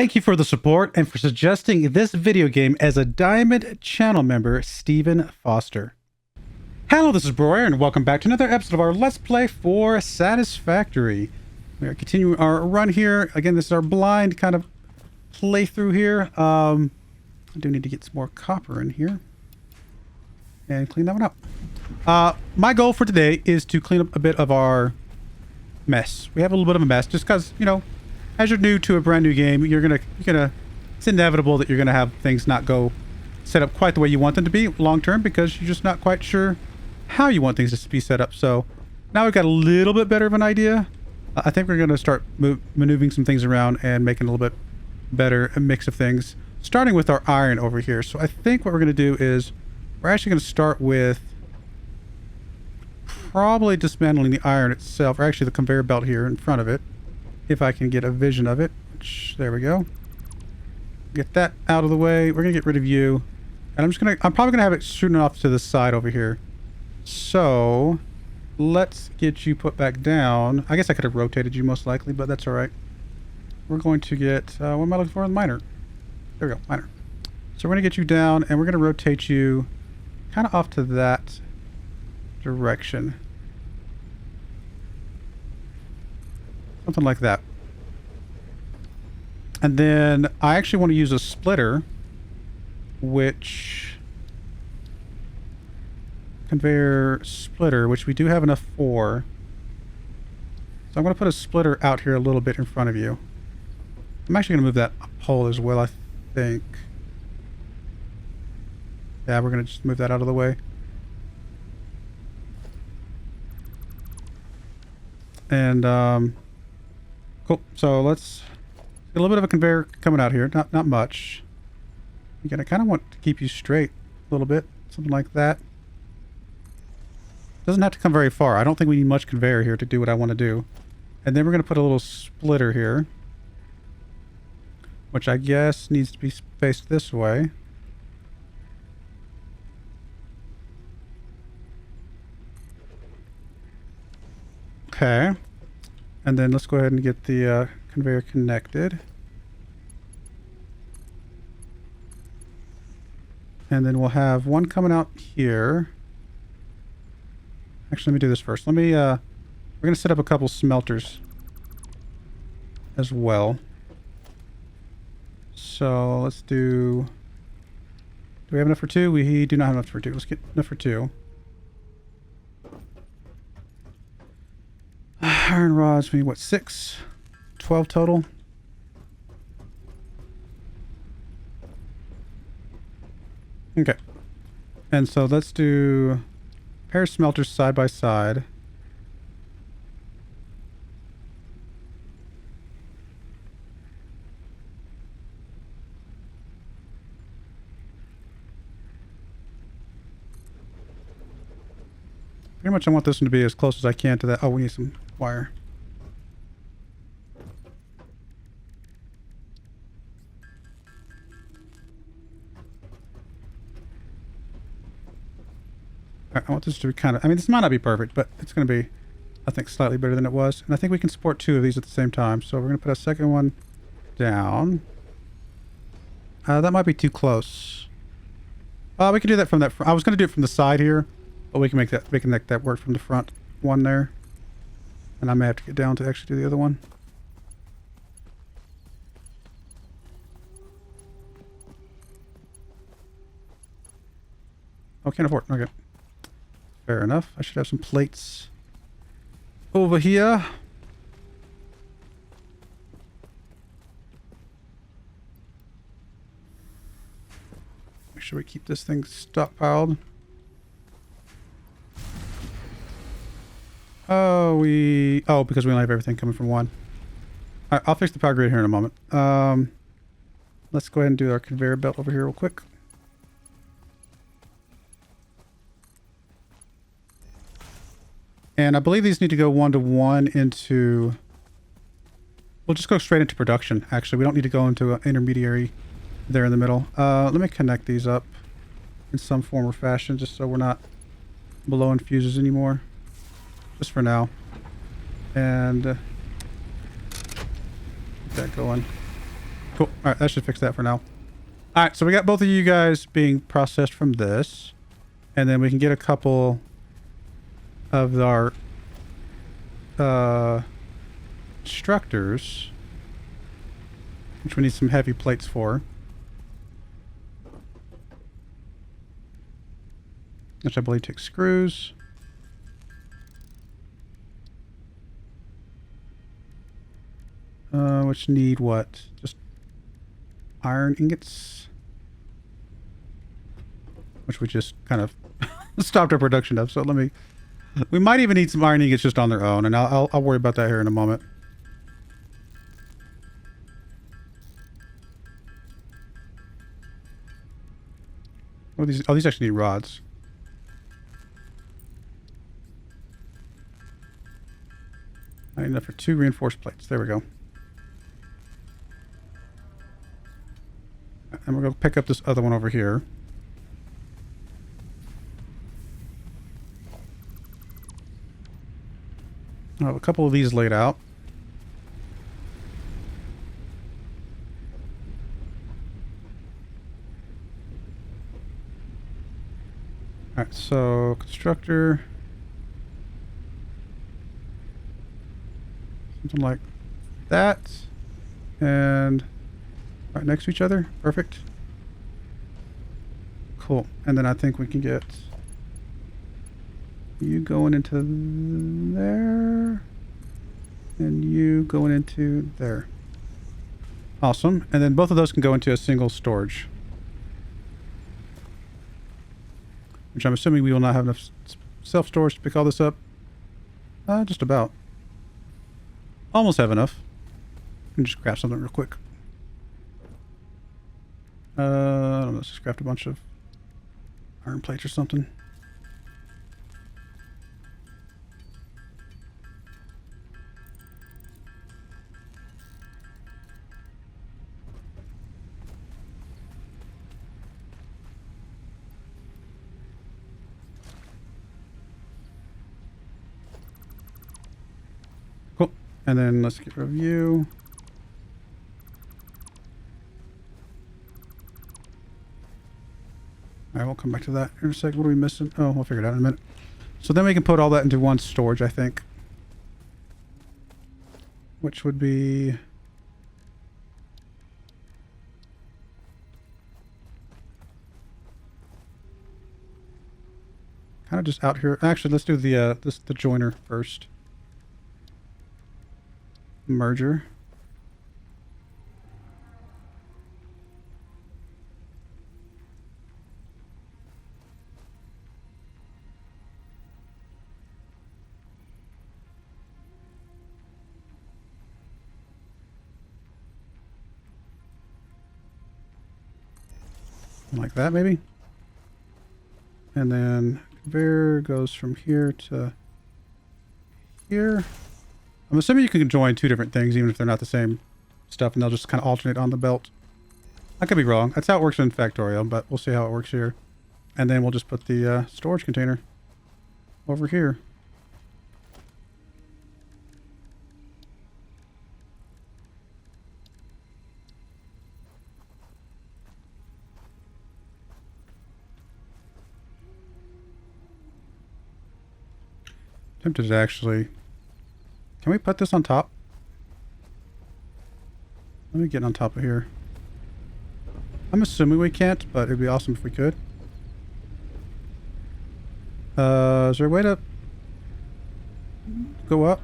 Thank you for the support and for suggesting this video game as a Diamond channel member, Stephen Foster. Hello, this is Broyar, and welcome back to another episode of our Let's Play for Satisfactory. We are continuing our run here. Again, this is our blind kind of playthrough here. I do need to get some more copper in here and clean that one up. My goal for today is to clean up a bit of our mess. We have a little bit of a mess just because, you know, as you're new to a brand new game, it's inevitable that you're gonna have things not go set up quite the way you want them to be long term because you're just not quite sure how you want things to be set up. So now we've got a little bit better of an idea. I think we're gonna start maneuvering some things around and making a little bit better a mix of things, starting with our iron over here. So I think what we're gonna do is we're actually gonna start with probably dismantling the iron itself, or actually the conveyor belt here in front of it. If I can get a vision of it, which, there we go. Get that out of the way. We're gonna get rid of you, and I'm probably gonna have it shooting off to the side over here. So let's get you put back down. I guess I could have rotated you most likely, but that's all right. We're going to get what am I looking for? Miner. There we go, miner. So we're gonna get you down, and we're gonna rotate you kind of off to that direction. Something like that. And then I actually want to use a splitter, which conveyor splitter, which we do have enough for. So I'm going to put a splitter out here a little bit in front of you. I'm actually going to move that pole as well, I think. Yeah, we're going to just move that out of the way. And cool. So let's get a little bit of a conveyor coming out here. Not much. Again, I kind of want to keep you straight a little bit. Something like that. Doesn't have to come very far. I don't think we need much conveyor here to do what I want to do. And then we're going to put a little splitter here, which I guess needs to be faced this way. Okay. And then let's go ahead and get the conveyor connected. And then we'll have one coming out here. Actually, let me do this first. We're going to set up a couple smelters as well. So let's do we have enough for two? We do not have enough for two. Let's get enough for two. Iron rods, we need what, 6? 12 total? Okay. And so let's do a pair of smelters side by side. Pretty much I want this one to be as close as I can to that. Oh, we need some wire. Alright, I want this to be kind of... I mean, this might not be perfect, but it's going to be, I think, slightly better than it was. And I think we can support 2 of these at the same time. So we're going to put a second one down. That might be too close. We can do that from that... I was going to do it from the side here. But we can make that work from the front one there. And I may have to get down to actually do the other one. Oh, can't afford it. Okay. Fair enough. I should have some plates over here. Make sure we keep this thing stockpiled. Because we only have everything coming from one. Alright, I'll fix the power grid here in a moment. Let's go ahead and do our conveyor belt over here real quick. And I believe these need to go 1-to-1 into... We'll just go straight into production, actually. We don't need to go into an intermediary there in the middle. Let me connect these up in some form or fashion, just so we're not blowing fuses anymore. Just for now. And get that going. Cool. All right, that should fix that for now. All right, so we got both of you guys being processed from this. And then we can get a couple of our structures, which we need some heavy plates for. Which I believe takes screws. Which need what? Just iron ingots? Which we just kind of stopped our production of. So let me... We might even need some iron ingots just on their own, and I'll worry about that here in a moment. What are these? Oh, these actually need rods. I need enough for 2 reinforced plates. There we go. And we're going to pick up this other one over here. I have a couple of these laid out. Alright, so constructor. Something like that. And right next to each other. Perfect. Cool. And then I think we can get you going into there. And you going into there. Awesome. And then both of those can go into a single storage. Which I'm assuming we will not have enough self-storage to pick all this up. Just about. Almost have enough. I can just grab something real quick. I don't know, let's just grab a bunch of iron plates or something. Cool. And then let's get rid of you. Alright, we'll come back to that in a sec. What are we missing? Oh, we'll figure it out in a minute. So then we can put all that into one storage, I think. Which would be... kind of just out here. Actually, let's do the the joiner first. Merger. Like that, maybe. And then conveyor goes from here to here. I'm assuming you can join 2 different things, even if they're not the same stuff, and they'll just kind of alternate on the belt. I could be wrong. That's how it works in Factorio, but we'll see how it works here. And then we'll just put the storage container over here. Tempted to actually... Can we put this on top? Let me get on top of here. I'm assuming we can't, but it'd be awesome if we could. Is there a way to go up?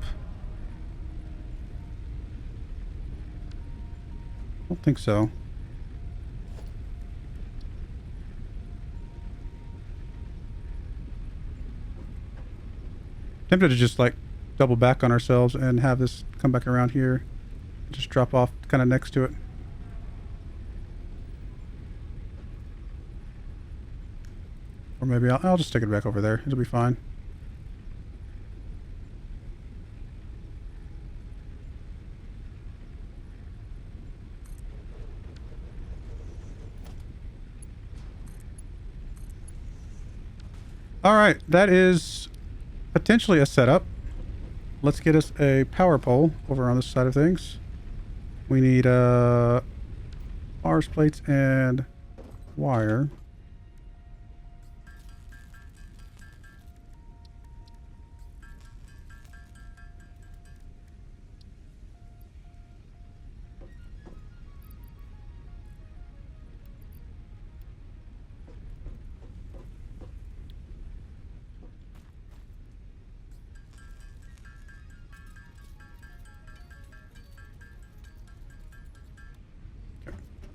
I don't think so. Tempted to just like double back on ourselves and have this come back around here. Just drop off kind of next to it. Or maybe I'll just take it back over there. It'll be fine. All right, that is potentially a setup. Let's get us a power pole over on this side of things. We need arse plates and wire.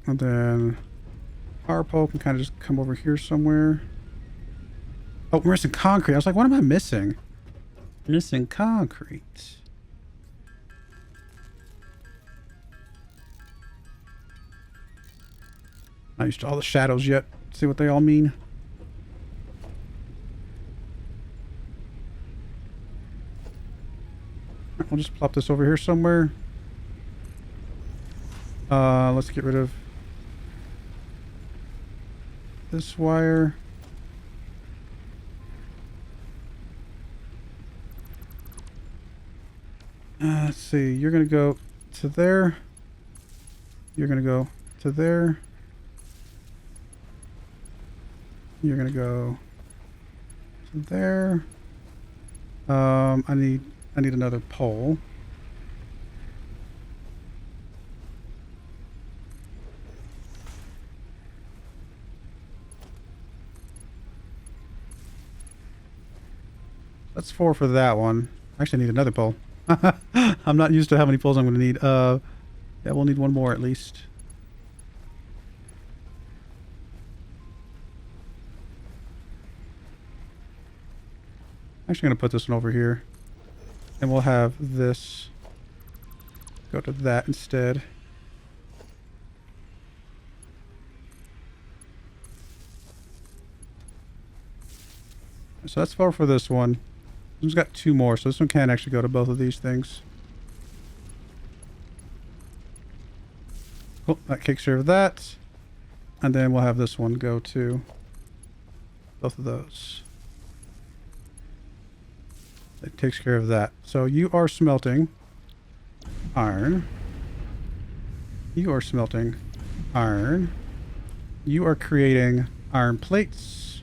And then power pole can kind of just come over here somewhere. Oh, we're missing concrete. I was like, what am I missing? Missing concrete. Not used to all the shadows yet. See what they all mean. We'll just plop this over here somewhere. Let's get rid of this wire. Let's see. You're going to go to there. You're going to go to there. You're going to go to there. I need another pole. That's 4 for that one. Actually, I need another pole. I'm not used to how many poles I'm going to need. Yeah, we'll need one more at least. Actually, going to put this one over here. And we'll have this go to that instead. So that's 4 for this one. This one's got 2 more, so this one can actually go to both of these things. Cool, that takes care of that. And then we'll have this one go to both of those. It takes care of that. So you are smelting iron. You are smelting iron. You are creating iron plates.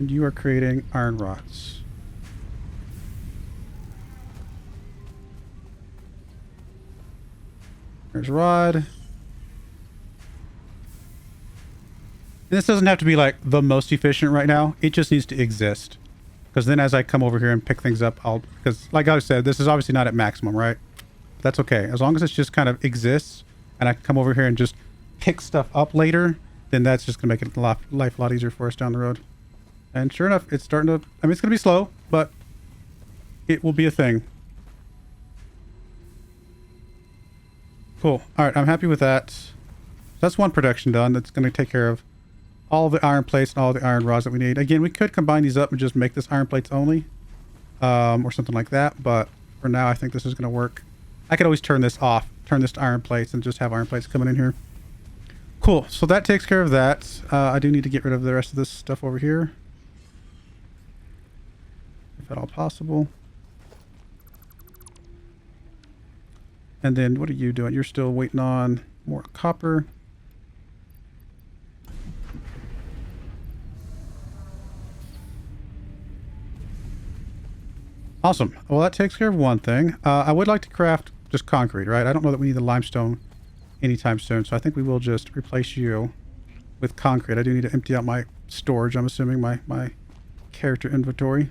And you are creating iron rods. There's rod. And this doesn't have to be like the most efficient right now. It just needs to exist. Because then as I come over here and pick things up, because like I said, this is obviously not at maximum, right? That's okay. As long as it just kind of exists and I can come over here and just pick stuff up later, then that's just going to make it life a lot easier for us down the road. And sure enough, it's starting to, I mean, it's going to be slow, but it will be a thing. Cool. All right, I'm happy with that. That's one production done. That's going to take care of all the iron plates and all the iron rods that we need. Again, we could combine these up and just make this iron plates only, or something like that. But for now, I think this is going to work. I could always turn this off, turn this to iron plates, and just have iron plates coming in here. Cool. So that takes care of that. I do need to get rid of the rest of this stuff over here, if at all possible. And then what are you doing? You're still waiting on more copper. Awesome. Well, that takes care of one thing. I would like to craft just concrete, right? I don't know that we need the limestone anytime soon, so I think we will just replace you with concrete. I do need to empty out my storage, I'm assuming, my character inventory.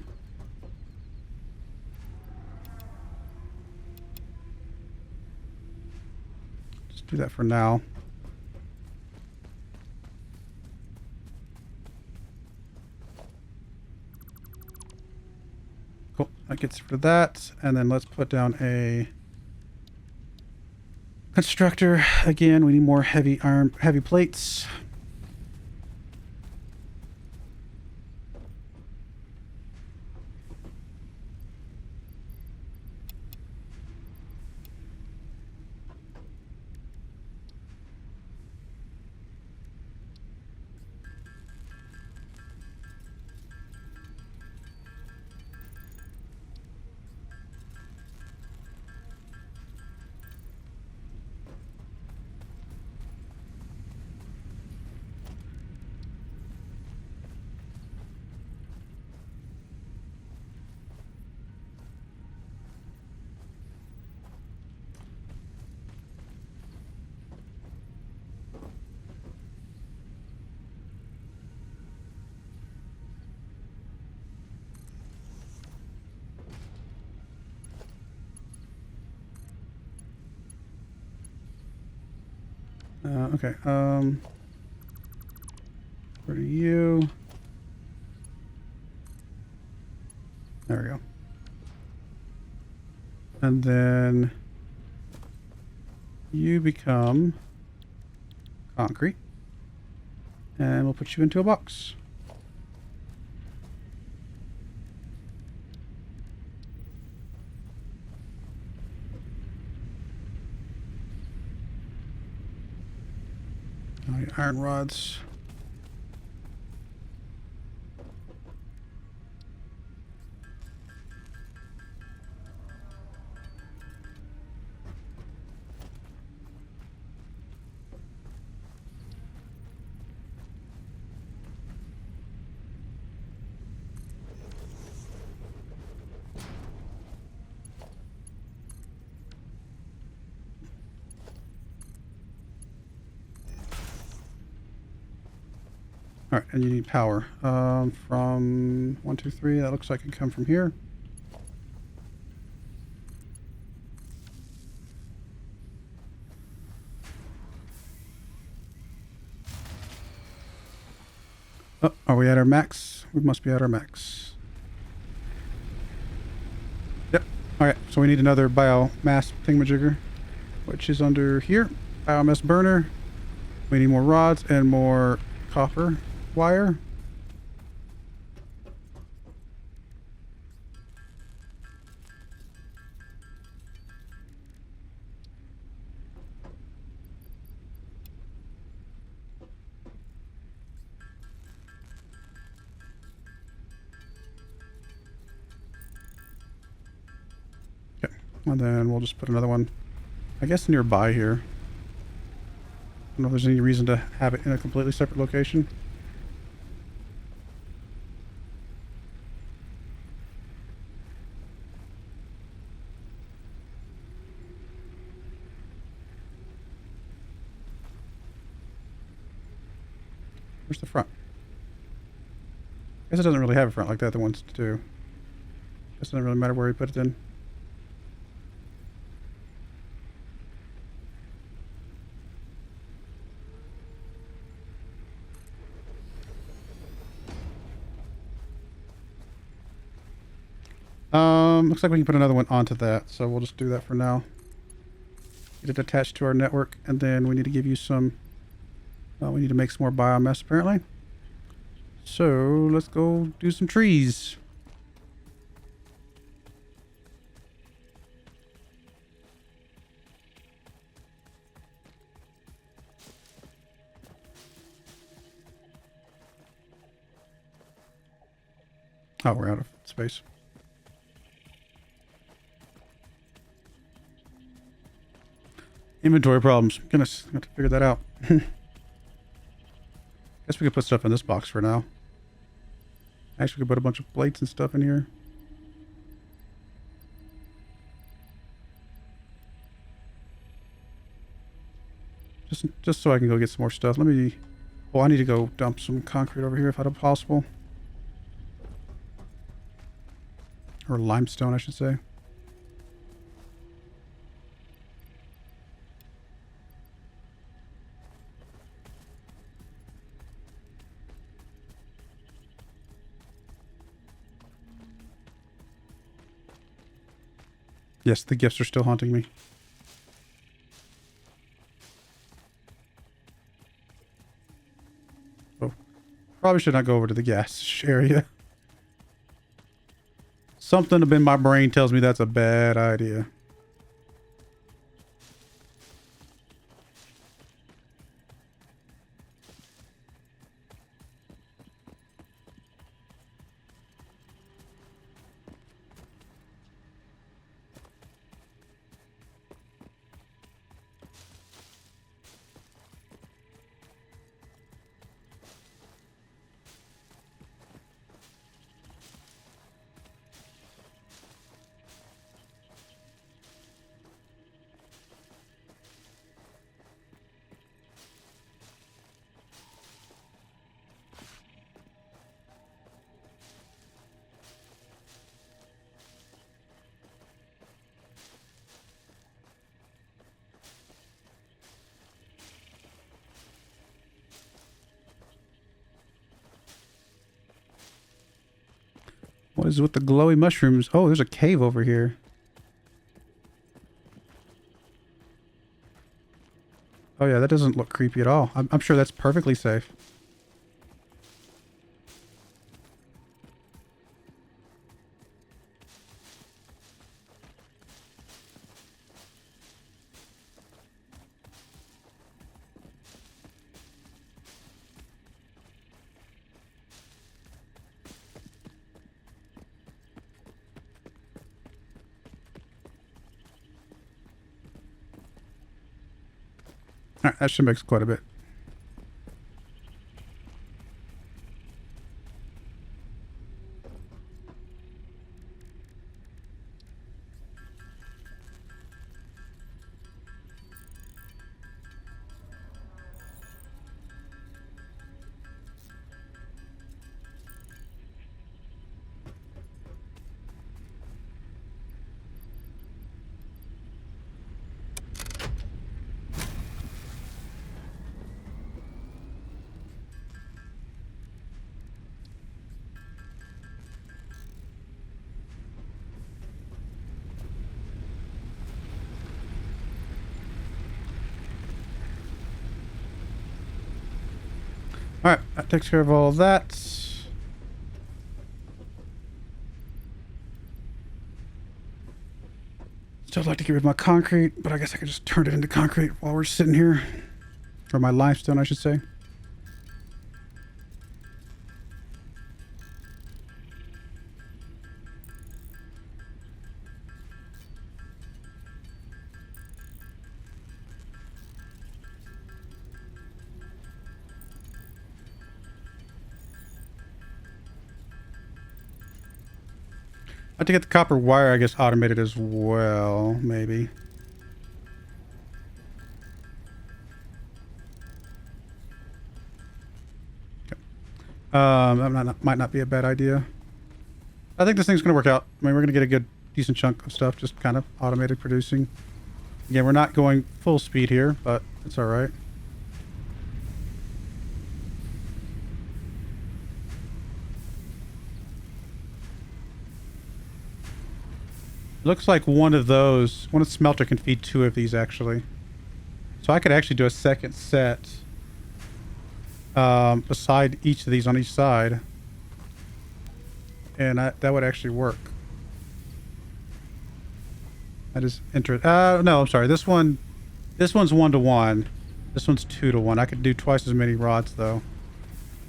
Just do that for now. Cool, that gets rid of that. And then let's put down a constructor. Again, we need more heavy plates. Okay. Where are you? There we go. And then you become concrete. And we'll put you into a box. All right, iron rods. All right, and you need power from 1, 2, 3. That looks like it can come from here. Oh, are we at our max? We must be at our max. Yep. All right, so we need another biomass thingamajigger, which is under here. Biomass burner. We need more rods and more copper wire. Okay, and then we'll just put another one, I guess, nearby here. I don't know if there's any reason to have it in a completely separate location. Where's the front? I guess it doesn't really have a front like the other ones do. Guess it doesn't really matter where you put it in. Looks like we can put another one onto that, so we'll just do that for now. Get it attached to our network, and then we need to give you some... we need to make some more biomass, apparently. So, let's go do some trees. Oh, we're out of space. Inventory problems. Goodness, I have to figure that out. Guess we could put stuff in this box for now. Actually, we could put a bunch of plates and stuff in here. Just so I can go get some more stuff. Let me... Oh, I need to go dump some concrete over here if at possible. Or limestone, I should say. Yes, the gifts are still haunting me. Oh, probably should not go over to the gas area. Something in my brain tells me that's a bad idea. What is with the glowy mushrooms? Oh, there's a cave over here. Oh yeah, that doesn't look creepy at all. I'm sure that's perfectly safe. Alright, that should make quite a bit. Alright, that takes care of all of that. Still like to get rid of my concrete, but I guess I could just turn it into concrete while we're sitting here. Or my limestone, I should say. I have to get the copper wire, I guess, automated as well, maybe. Okay. That might not be a bad idea. I think this thing's going to work out. I mean, we're going to get a good, decent chunk of stuff, just kind of automated producing. Again, we're not going full speed here, but it's all right. Looks like one of smelter can feed 2 of these actually. So I could actually do a second set beside each of these on each side. And that would actually work. That is interesting. No, I'm sorry. This one's 1-to-1. This one's 2-to-1. I could do twice as many rods though,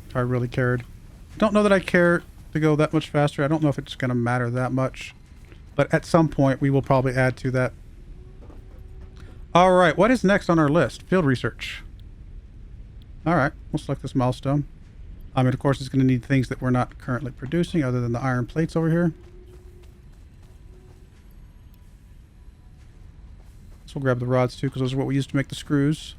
if I really cared. Don't know that I care to go that much faster. I don't know if it's going to matter that much. But at some point, we will probably add to that. All right, what is next on our list? Field research. All right, we'll select this milestone. I mean, of course, it's going to need things that we're not currently producing other than the iron plates over here. So we'll grab the rods too, because those are what we use to make the screws.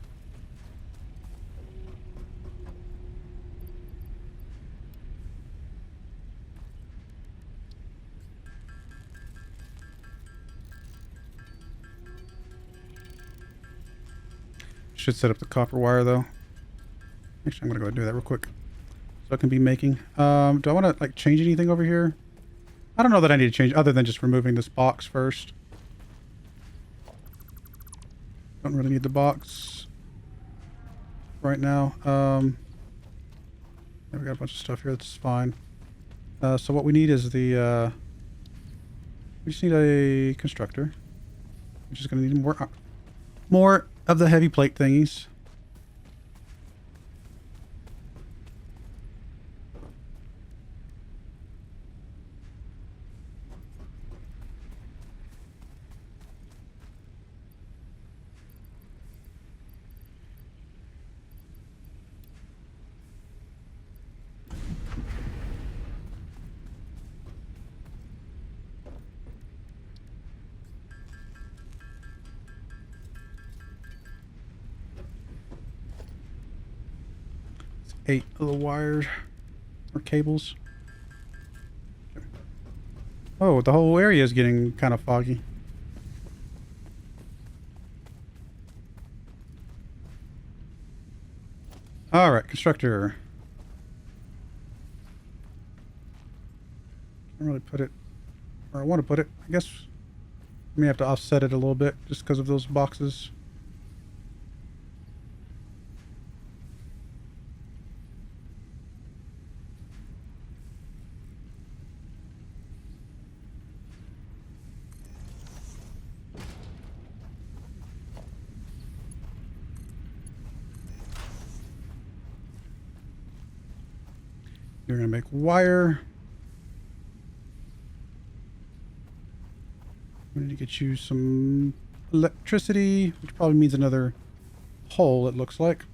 Should set up the copper wire though. Actually, I'm gonna go do that real quick so I can be making. Do I want to like change anything over here? I don't know that I need to change other than just removing this box first. Don't really need the box right now. We got a bunch of stuff here. That's fine. So what we need is the we just need a constructor. We're just gonna need more of the heavy plate thingies. It's 8 little wires or cables. Oh, the whole area is getting kind of foggy. All right, constructor. Can't really put it where I want to put it. I guess I may have to offset it a little bit just because of those boxes. You're going to make wire. We need to get you some electricity, which probably means another hole, it looks like.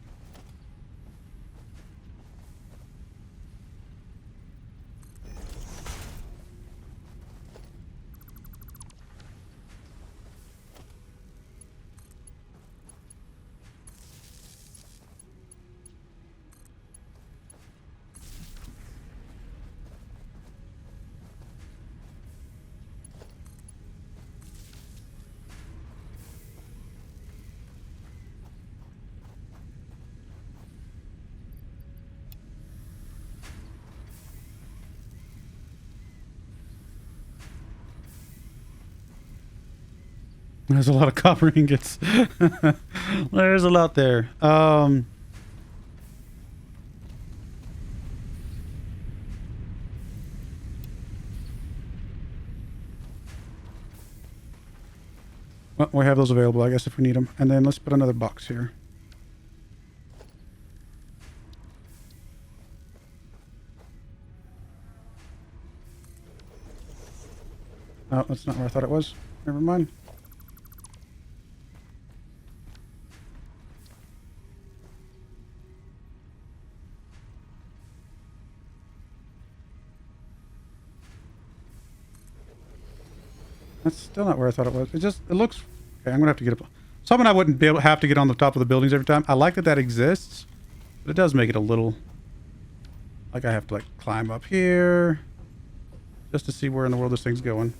There's a lot of copper ingots. There's a lot there. Well, we have those available, I guess, if we need them. And then let's put another box here. Oh, that's not where I thought it was. Never mind. That's still not where I thought it was. It looks... Okay, I'm going to have to get up... Something I wouldn't be able to have to get on the top of the buildings every time. I like that exists, but it does make it a little... Like I have to, like, climb up here just to see where in the world this thing's going.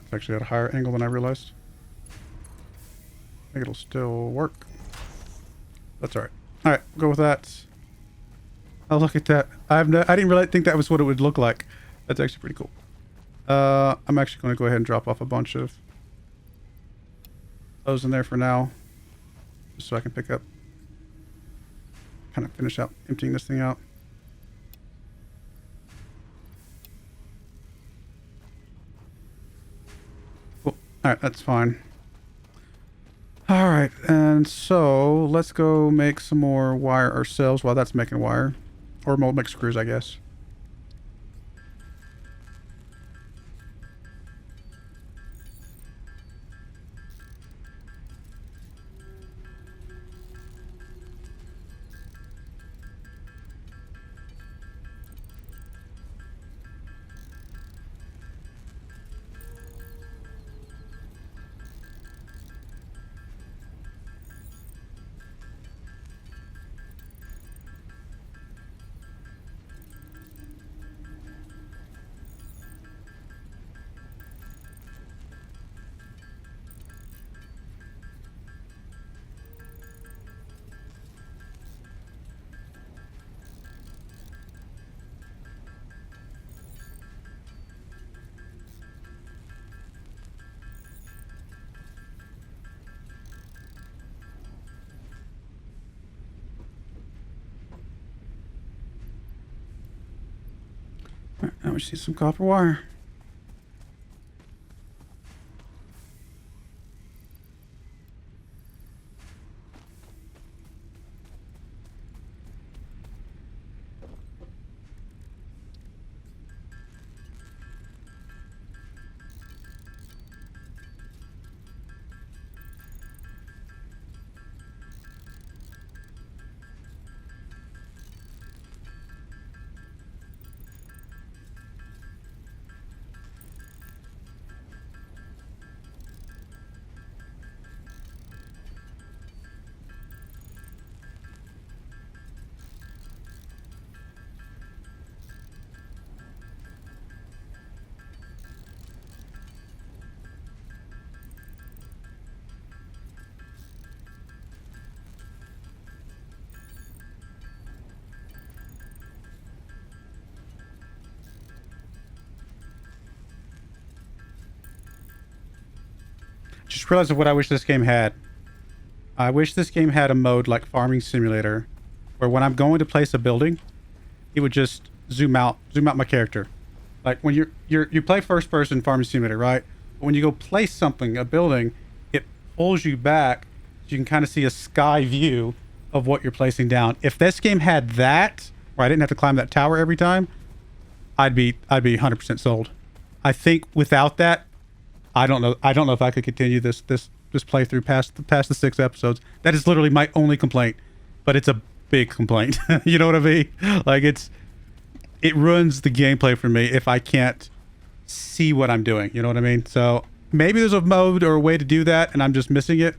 It's actually at a higher angle than I realized. I think it'll still work. That's alright. Alright, we'll go with that. Oh, look at that. I didn't really think that was what it would look like. That's actually pretty cool. I'm actually going to go ahead and drop off a bunch of those in there for now. Just so I can pick up. Kind of finish out emptying this thing out. Cool. Alright, that's fine. Alright, and so let's go make some more wire ourselves while that's making wire. Or we'll make screws, I guess. Alright, now we see some copper wire. just realized what I wish this game had. I wish this game had a mode like Farming Simulator, where when I'm going to place a building, it would just zoom out my character. Like when you play first person Farming Simulator, right? But when you go place something, a building, it pulls you back so you can kind of see a sky view of what you're placing down. If this game had that, where I didn't have to climb that tower every time, I'd be 100% sold. I think without that, I don't know if I could continue this playthrough past the 6 episodes. That is literally my only complaint, but it's a big complaint. You know what I mean? Like it ruins the gameplay for me if I can't see what I'm doing. You know what I mean? So maybe there's a mode or a way to do that and I'm just missing it.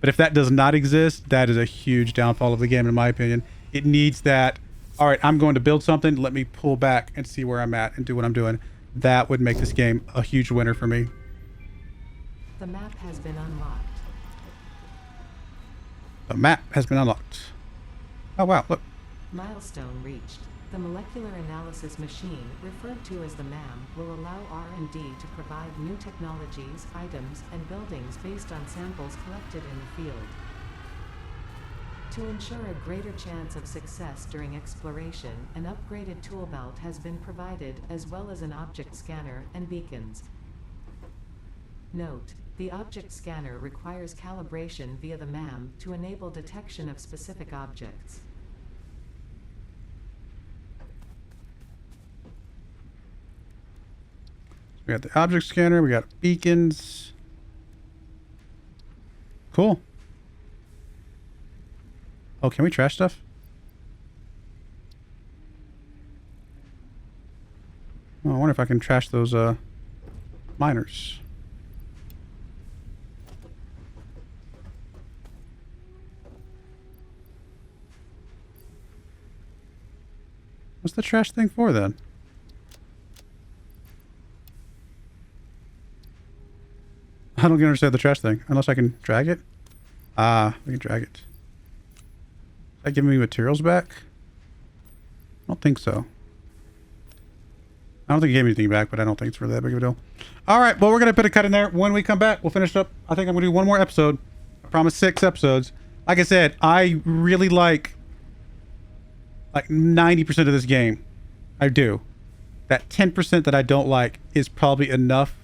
But if that does not exist, that is a huge downfall of the game in my opinion. It needs that, all right, I'm going to build something, let me pull back and see where I'm at and do what I'm doing. That would make this game a huge winner for me. The map has been unlocked. The map has been unlocked. Oh wow, look. Milestone reached. The molecular analysis machine, referred to as the MAM, will allow R&D to provide new technologies, items, and buildings based on samples collected in the field. To ensure a greater chance of success during exploration, an upgraded tool belt has been provided, as well as an object scanner and beacons. Note: the object scanner requires calibration via the MAM to enable detection of specific objects. We got the object scanner, we got beacons. Cool. Oh, can we trash stuff? Oh, I wonder if I can trash those miners. What's the trash thing for then? I don't understand the trash thing. Unless I can drag it. Ah, we can drag it. Is that giving me materials back? I don't think so. I don't think it gave me anything back, but I don't think it's really that big of a deal. Alright, well, we're going to put a cut in there. When we come back, we'll finish up. I think I'm going to do one more episode. I promise 6 episodes. Like I said, I really like 90% of this game. I do. That 10% that I don't like is probably enough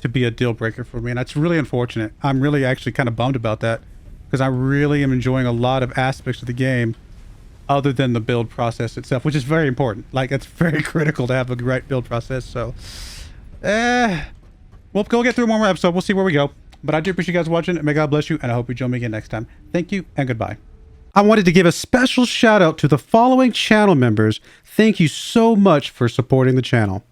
to be a deal breaker for me, and that's really unfortunate. I'm really actually kind of bummed about that because I really am enjoying a lot of aspects of the game other than the build process itself, which is very important. Like, it's very critical to have a right build process. So we'll go get through one more episode. We'll see where we go, but I do appreciate you guys watching, and may God bless you, and I hope you join me again next time. Thank you and goodbye. I wanted to give a special shout out to the following channel members. Thank you so much for supporting the channel.